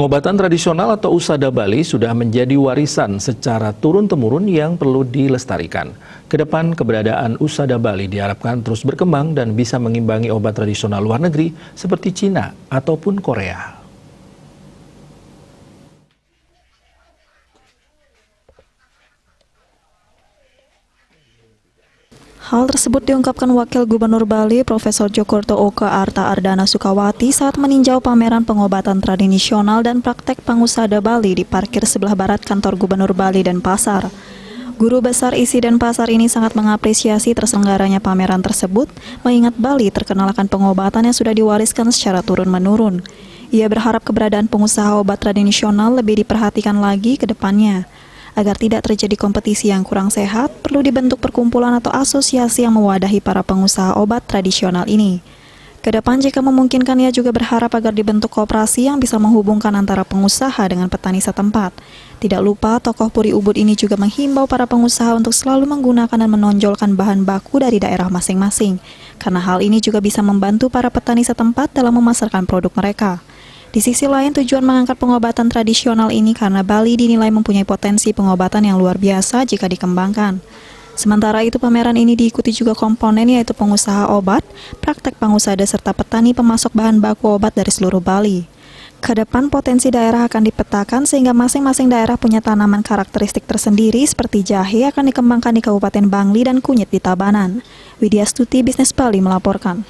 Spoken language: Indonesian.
Pengobatan tradisional atau usada Bali sudah menjadi warisan secara turun-temurun yang perlu dilestarikan. Kedepan keberadaan usada Bali diharapkan terus berkembang dan bisa mengimbangi obat tradisional luar negeri seperti Cina ataupun Korea. Hal tersebut diungkapkan Wakil Gubernur Bali, Profesor Djokorto Oka Arta Ardana Sukawati saat meninjau pameran pengobatan tradisional dan praktek pangusada Bali di parkir sebelah barat kantor Gubernur Bali dan Pasar. Guru Besar ISI dan Pasar ini sangat mengapresiasi terselenggaranya pameran tersebut, mengingat Bali terkenal akan pengobatan yang sudah diwariskan secara turun-menurun. Ia berharap keberadaan pengusaha obat tradisional lebih diperhatikan lagi ke depannya. Agar tidak terjadi kompetisi yang kurang sehat, perlu dibentuk perkumpulan atau asosiasi yang mewadahi para pengusaha obat tradisional ini. Kedepan jika memungkinkan, ia juga berharap agar dibentuk koperasi yang bisa menghubungkan antara pengusaha dengan petani setempat. Tidak lupa, tokoh Puri Ubud ini juga menghimbau para pengusaha untuk selalu menggunakan dan menonjolkan bahan baku dari daerah masing-masing, karena hal ini juga bisa membantu para petani setempat dalam memasarkan produk mereka. Di sisi lain, tujuan mengangkat pengobatan tradisional ini karena Bali dinilai mempunyai potensi pengobatan yang luar biasa jika dikembangkan. Sementara itu, pameran ini diikuti juga komponen yaitu pengusaha obat, praktek pangusada serta petani pemasok bahan baku obat dari seluruh Bali. Kedepan potensi daerah akan dipetakan sehingga masing-masing daerah punya tanaman karakteristik tersendiri seperti jahe akan dikembangkan di Kabupaten Bangli dan kunyit di Tabanan. Widya Stuti, Bisnis Bali melaporkan.